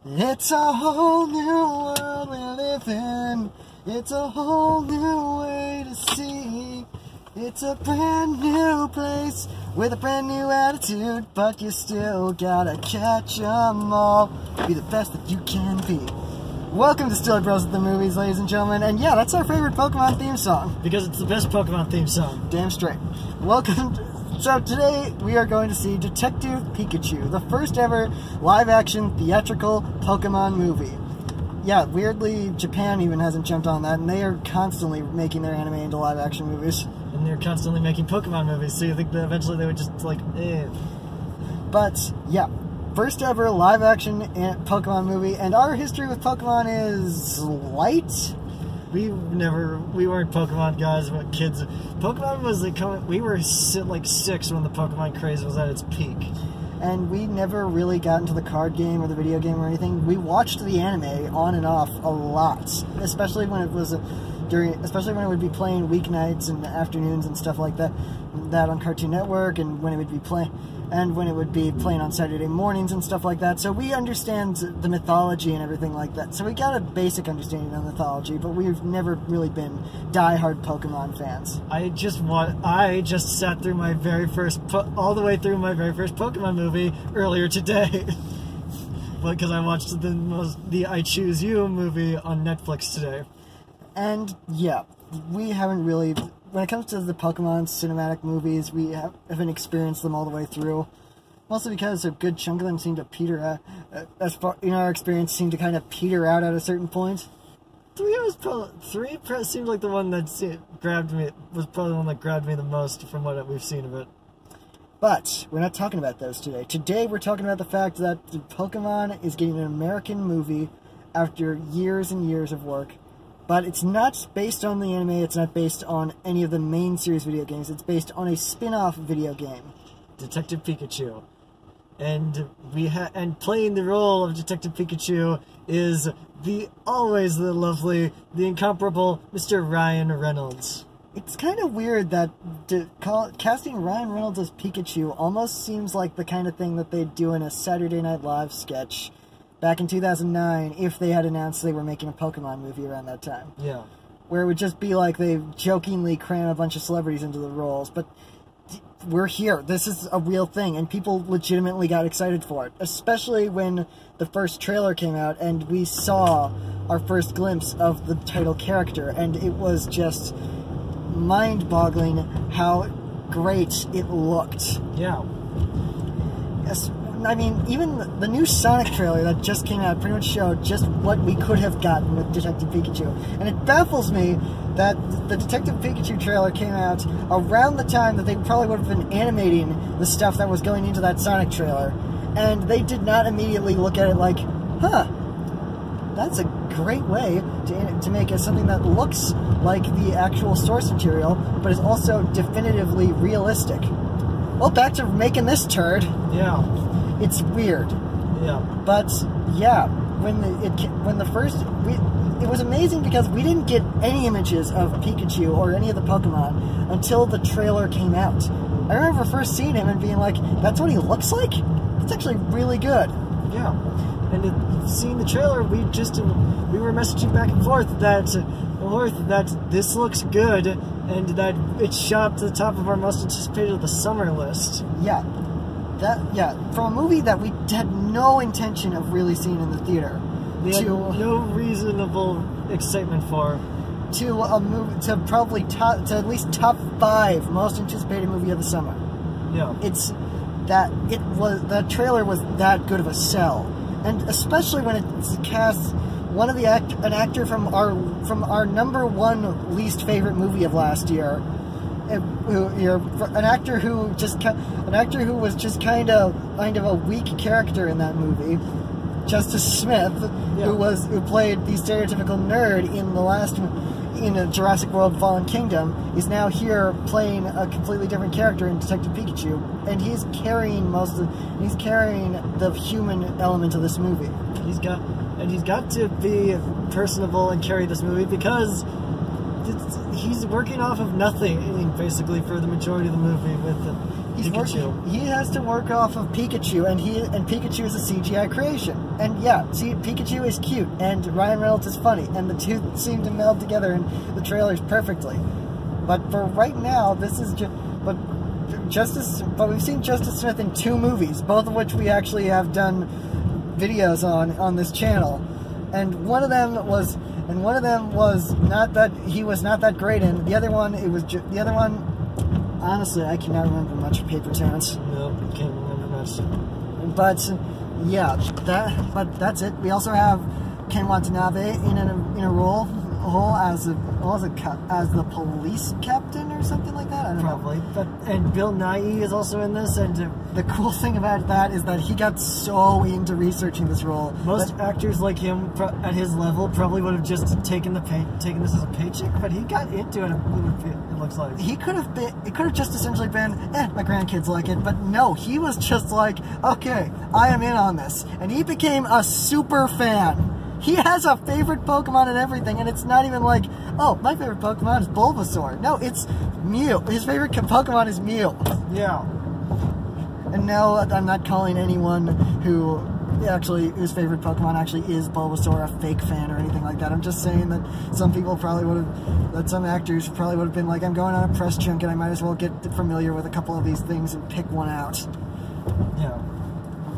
It's a whole new world we live in. It's a whole new way to see. It's a brand new place with a brand new attitude, but you still gotta catch 'em all. Be the best that you can be. Welcome to StillerBros at the Movies, ladies and gentlemen. And yeah, that's our favorite Pokemon theme song. Because it's the best Pokemon theme song. Damn straight. Welcome. So today we are going to see Detective Pikachu, the first ever live-action theatrical Pokemon movie. Yeah, weirdly, Japan even hasn't jumped on that, and they are constantly making their anime into live-action movies. And they're constantly making Pokemon movies, so you think that eventually they would just, like, eh. But, yeah, first ever live-action Pokemon movie, and our history with Pokemon is light. We weren't Pokemon guys, but kids. Pokemon was like, we were like 6 when the Pokemon craze was at its peak. And we never really got into the card game or the video game or anything. We watched the anime on and off a lot, especially when it was especially when it would be playing weeknights and afternoons and stuff like that on Cartoon Network, and when it would be playing on Saturday mornings and stuff like that. So we understand the mythology and everything like that. So we got a basic understanding of mythology, but we've never really been die-hard Pokemon fans. I just sat through my very first all the way through my very first Pokemon movie earlier today. Because I watched the I Choose You movie on Netflix today. And yeah, we haven't really, when it comes to the Pokemon cinematic movies, we haven't experienced them all the way through. Mostly because a good chunk of them seem to peter out, in our experience, seem to kind of peter out at a certain point. 3 seemed like the one that was probably the one that grabbed me the most from what we've seen of it. But we're not talking about those today. Today we're talking about the fact that Pokemon is getting an American movie after years and years of work. But it's not based on the anime, it's not based on any of the main series video games, it's based on a spin-off video game. Detective Pikachu. And playing the role of Detective Pikachu is always the lovely, the incomparable Mr. Ryan Reynolds. It's kind of weird that casting Ryan Reynolds as Pikachu almost seems like the kind of thing that they'd do in a Saturday Night Live sketch back in 2009, if they had announced they were making a Pokemon movie around that time. Yeah. Where it would just be like they jokingly cram a bunch of celebrities into the roles. But we're here. This is a real thing, and people legitimately got excited for it. Especially when the first trailer came out, and we saw our first glimpse of the title character, and it was just mind-boggling how great it looked. Yeah. Yes. I mean, even the new Sonic trailer that just came out pretty much showed just what we could have gotten with Detective Pikachu. And it baffles me that the Detective Pikachu trailer came out around the time that they probably would have been animating the stuff that was going into that Sonic trailer. And they did not immediately look at it like, huh, that's a great way to make it something that looks like the actual source material, but is also definitively realistic. Well, back to making this turd. Yeah. It's weird. Yeah. But yeah, it was amazing because we didn't get any images of Pikachu or any of the Pokemon until the trailer came out. I remember first seeing him and being like, that's what he looks like? It's actually really good. Yeah. And seeing the trailer, we were messaging back and forth that this looks good and that it's shot up to the top of our most anticipated of the summer list. Yeah. From a movie that we had no intention of really seeing in the theater. We had no reasonable excitement for. To a movie, to probably to at least top 5 most anticipated movie of the summer. Yeah. The trailer was that good of a sell. And especially when it's cast an actor from our number 1 least favorite movie of last year. An actor who was just kind of a weak character in that movie, Justice Smith, yeah. who played the stereotypical nerd in Jurassic World: Fallen Kingdom, is now here playing a completely different character in Detective Pikachu, and he's carrying the human element of this movie. He's got to be personable and carry this movie because he's working off of nothing, basically, for the majority of the movie. Pikachu. He has to work off of Pikachu, and Pikachu is a CGI creation. And yeah, see, Pikachu is cute, and Ryan Reynolds is funny, and the two seem to meld together in the trailers perfectly. But for right now, this is just. But we've seen Justice Smith in 2 movies, both of which we actually have done videos on this channel, and one of them was not that he was not that great in. The other one, honestly, I cannot remember much of Paper Towns. No, I can't remember much. But yeah, that's it. We also have Ken Watanabe in a role as the police captain or something like that. I don't know. Probably. And Bill Nighy is also in this, and the cool thing about that is that he got so into researching this role. Most actors like him at his level probably would have just taken this as a paycheck, but he got into it. It looks like it could have just essentially been, my grandkids like it, but no, he was just like, okay, I am in on this, and he became a super fan. He has a favorite Pokemon and everything, and it's not even like, oh, my favorite Pokemon is Bulbasaur. No, it's Mew. His favorite Pokemon is Mew. Yeah. And no, I'm not calling anyone whose favorite Pokemon actually is Bulbasaur a fake fan or anything like that. I'm just saying that some actors probably would have been like, I'm going on a press junket, I might as well get familiar with a couple of these things and pick one out. Yeah.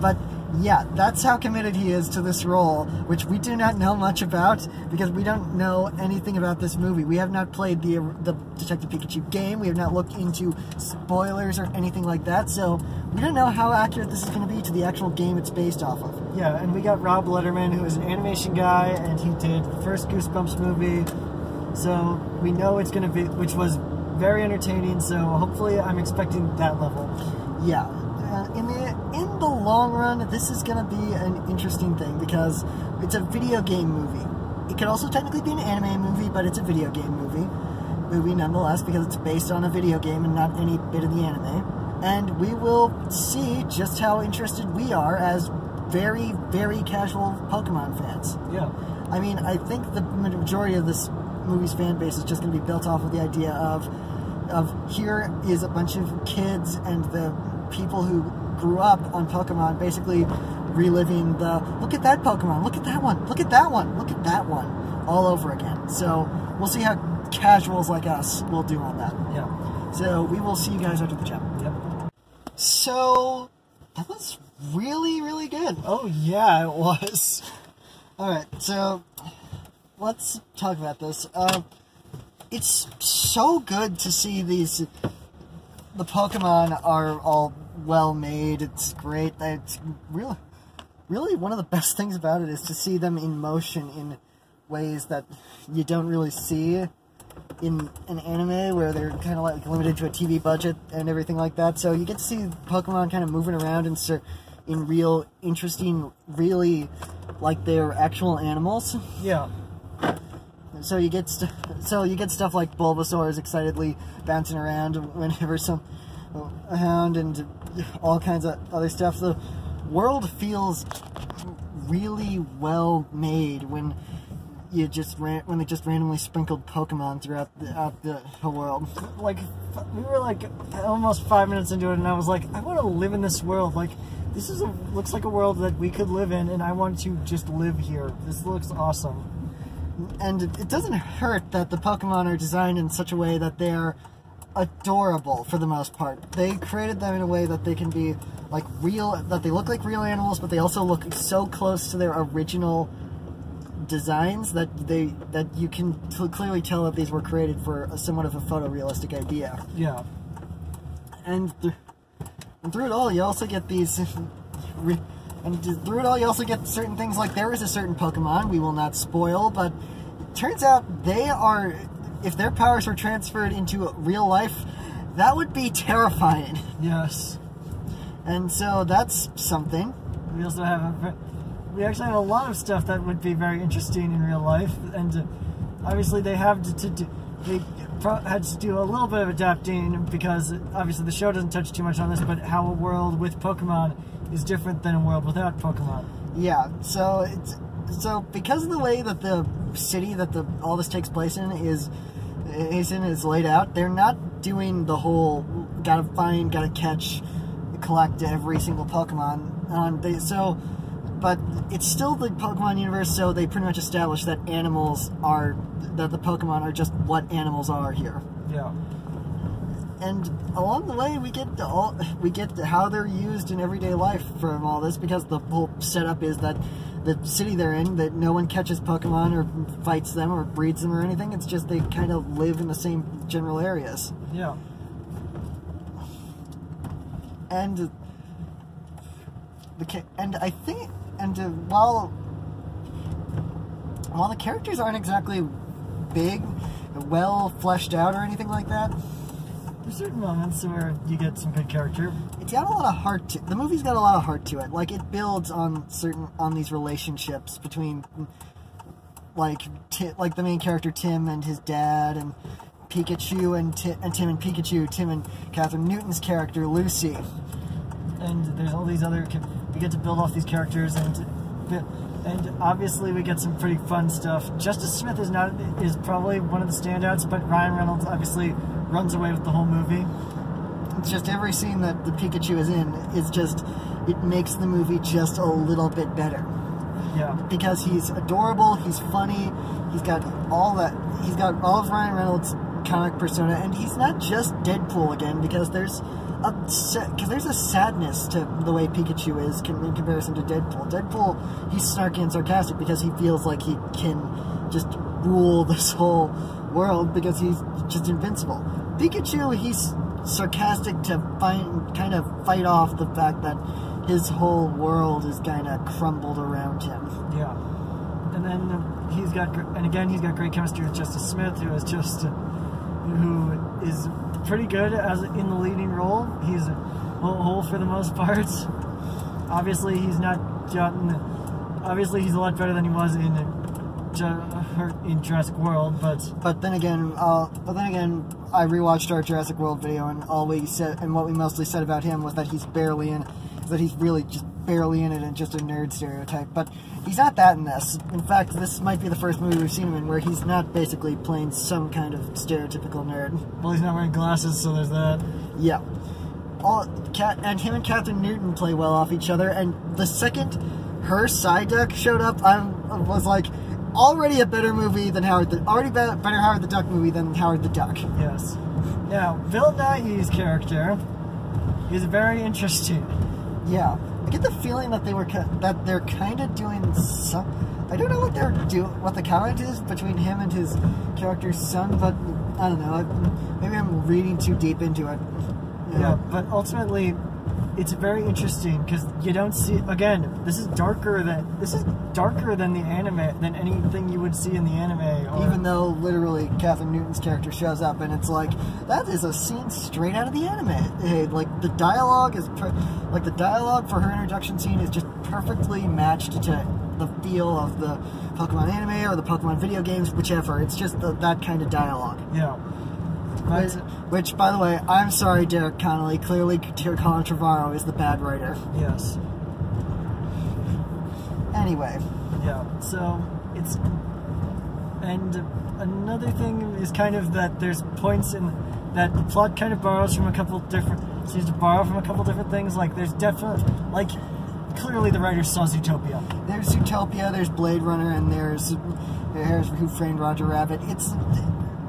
But yeah, that's how committed he is to this role, which we do not know much about because we don't know anything about this movie. We have not played the Detective Pikachu game. We have not looked into spoilers or anything like that, so we don't know how accurate this is going to be to the actual game it's based off of. Yeah, and we got Rob Letterman, who is an animation guy, and he did the first Goosebumps movie, so we know it's going to be, which was very entertaining, so hopefully I'm expecting that level. Yeah. In the long run, this is going to be an interesting thing because it's a video game movie. It could also technically be an anime movie, but it's a video game movie nonetheless because it's based on a video game and not any bit of the anime. And we will see just how interested we are as very, very casual Pokemon fans. Yeah. I mean, I think the majority of this movie's fan base is just going to be built off of the idea of here is a bunch of kids and the people who grew up on Pokemon basically reliving the look at that Pokemon, look at that one, look at that one, look at that one all over again. So we'll see how casuals like us will do on that. Yeah. So we will see you guys after the jump. Yep. So that was really, really good. Oh yeah, it was. Alright, so let's talk about this. It's so good to see the Pokemon are all well made. It's great. It's really one of the best things about it is to see them in motion in ways that you don't really see in an anime where they're kind of like limited to a TV budget and everything like that. So you get to see Pokemon kind of moving around in real interesting, really like they're actual animals. Yeah. So you get stuff like Bulbasaur is excitedly bouncing around whenever a hound and all kinds of other stuff. The world feels really well made when they just randomly sprinkled Pokemon throughout the whole world. Like we were like almost 5 minutes into it, and I was like, I want to live in this world. Like this looks like a world that we could live in, and I want to just live here. This looks awesome. And it doesn't hurt that the Pokemon are designed in such a way that they are adorable for the most part. They created them in a way that they can be like real, that they look like real animals, but they also look so close to their original designs that you can clearly tell that these were created for somewhat of a photorealistic idea. Yeah. And through it all, you also get these. And through it all, you also get certain things like there is a certain Pokemon we will not spoil, but it turns out if their powers were transferred into real life, that would be terrifying. Yes. And so that's something. We also we actually have a lot of stuff that would be very interesting in real life, and obviously they had to do a little bit of adapting because obviously the show doesn't touch too much on this, but how a world with Pokemon is different than a world without Pokemon. Yeah, so because of the way that the city that all this takes place in is laid out, they're not doing the whole gotta find, gotta catch, collect every single Pokemon. But it's still the Pokemon universe, so they pretty much established that the Pokemon are just what animals are here. Yeah. And along the way, we get to how they're used in everyday life from all this, because the whole setup is that the city they're in, that no one catches Pokemon or fights them or breeds them or anything. It's just they kind of live in the same general areas. Yeah. And while the characters aren't exactly big, well fleshed out or anything like that, there's certain moments where you get some good character. It's got a lot of heart to the movie's got a lot of heart to it. Like, it builds on these relationships between like the main character Tim and his dad, and Pikachu and Tim and Pikachu, Tim and Catherine Newton's character Lucy. And there's all these other... We get to build off these characters, and obviously we get some pretty fun stuff. Justice Smith is probably one of the standouts, but Ryan Reynolds obviously runs away with the whole movie. It's just every scene that the Pikachu is in it makes the movie just a little bit better. Yeah. Because he's adorable, he's funny, he's got all of Ryan Reynolds' comic persona, and he's not just Deadpool again, because there's a sadness to the way Pikachu is in comparison to Deadpool. Deadpool, he's snarky and sarcastic because he feels like he can just rule this whole world because he's just invincible. Pikachu, he's sarcastic to kind of fight off the fact that his whole world is kind of crumbled around him. Yeah. And then he's got great chemistry with Justice Smith, who is pretty good in the leading role. He's whole for the most part. Obviously, he's a lot better than he was in Jurassic World, but then again, I rewatched our Jurassic World video, and what we mostly said about him was that he's really just barely in it and just a nerd stereotype. But he's not that in this. In fact, this might be the first movie we've seen him in where he's not basically playing some kind of stereotypical nerd. Well, he's not wearing glasses, so there's that. Yeah. And him and Catherine Newton play well off each other, and the second her side duck showed up, I was like, already a better movie than better Howard the Duck movie than Howard the Duck. Yes. Now, Bill Nighy's character is very interesting. Yeah. I get the feeling that they're kind of doing some... I don't know what the comment is between him and his character's son, but I don't know. Maybe I'm reading too deep into it. Yeah, but ultimately, it's very interesting because you don't see. Again, this is darker than the anime, than anything you would see in the anime. Even though literally Catherine Newton's character shows up, and it's like that is a scene straight out of the anime. Like the dialogue for her introduction scene is just perfectly matched to the feel of the Pokemon anime or the Pokemon video games, whichever. It's just that kind of dialogue. Yeah. Which, by the way, I'm sorry, Derek Connolly. Clearly, Colin Trevorrow is the bad writer. Yes. Anyway. Yeah. So it's, and another thing is kind of that there's points in that the plot kind of seems to borrow from a couple different things. Like there's definitely clearly the writers saw Zootopia. There's Zootopia. There's Blade Runner, and there's Who Framed Roger Rabbit.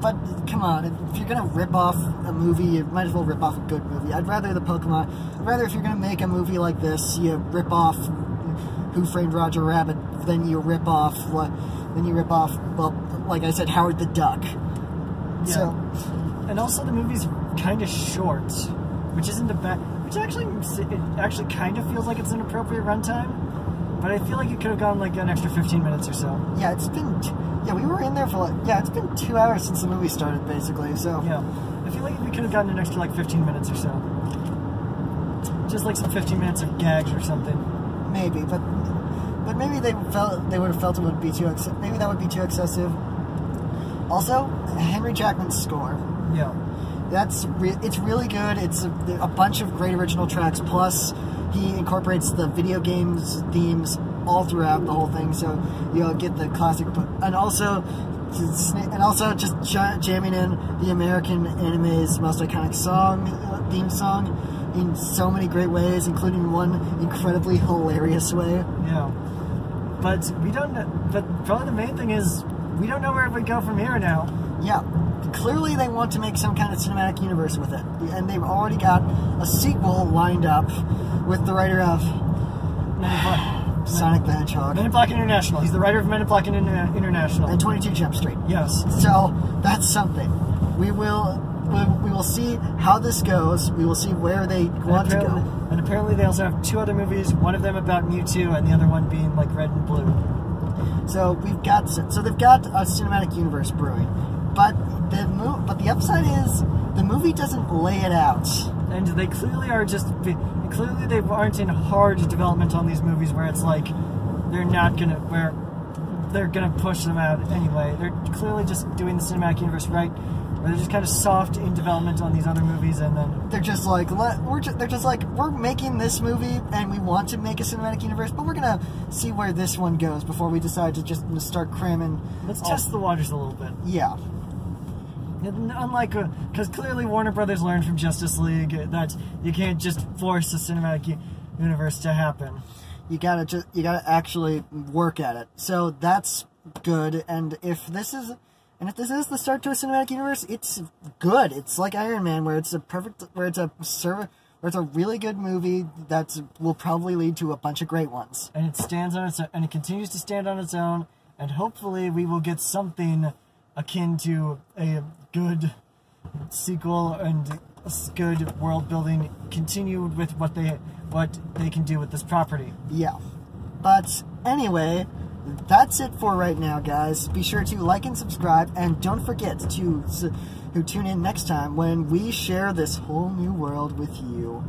But come on, if you're gonna rip off a movie, you might as well rip off a good movie. I'd rather if you're gonna make a movie like this, you rip off Who Framed Roger Rabbit, then you rip off, well, like I said, Howard the Duck. Yeah. So, and also the movie's kind of short, which actually kind of feels like it's an appropriate runtime. But I feel like it could have gone like an extra 15 minutes or so. Yeah, we were in there for it's been 2 hours since the movie started, basically, so. Yeah, I feel like we could have gotten an extra like 15 minutes or so. Just like some 15 minutes of gags or something. Maybe, but maybe they would have felt it would be maybe that would be too excessive. Also, Henry Jackman's score. Yeah. It's really good. It's a bunch of great original tracks, plus he incorporates the video games themes all throughout the whole thing, so you'll get the classic, and also just jamming in the American anime's most iconic song, theme song in so many great ways, including one incredibly hilarious way. Yeah. But we don't know, but probably the main thing is we don't know where we go from here now. Yeah. Clearly they want to make some kind of cinematic universe with it. And they've already got a sequel lined up with the writer of Sonic the Hedgehog. Men in Black International. He's the writer of Men in Black International. And 22 Jump Street. Yes. So that's something. We will see how this goes. We will see where they want to go. And apparently they also have 2 other movies, one of them about Mewtwo and the other one being like red and blue. So they've got a cinematic universe brewing. But the upside is the movie doesn't lay it out. And they clearly are clearly they aren't in hard development on these movies where it's like they're gonna push them out anyway. They're clearly just doing the cinematic universe right, where they're just kind of soft in development on these other movies, and then they're just like we're making this movie and we want to make a cinematic universe, but we're gonna see where this one goes before we decide to just start cramming. Let's test the waters a little bit. Yeah. Unlike, because clearly Warner Brothers learned from Justice League that you can't just force a cinematic universe to happen. You gotta actually work at it. So that's good. And if this is the start to a cinematic universe, it's good. It's like Iron Man, where it's a really good movie that will probably lead to a bunch of great ones. And it stands on its own, and it continues to stand on its own. And hopefully we will get something akin to a good sequel and a good world building continued with what they can do with this property. Yeah. But anyway, that's it for right now, guys. Be sure to like and subscribe, and don't forget to tune in next time when we share this whole new world with you.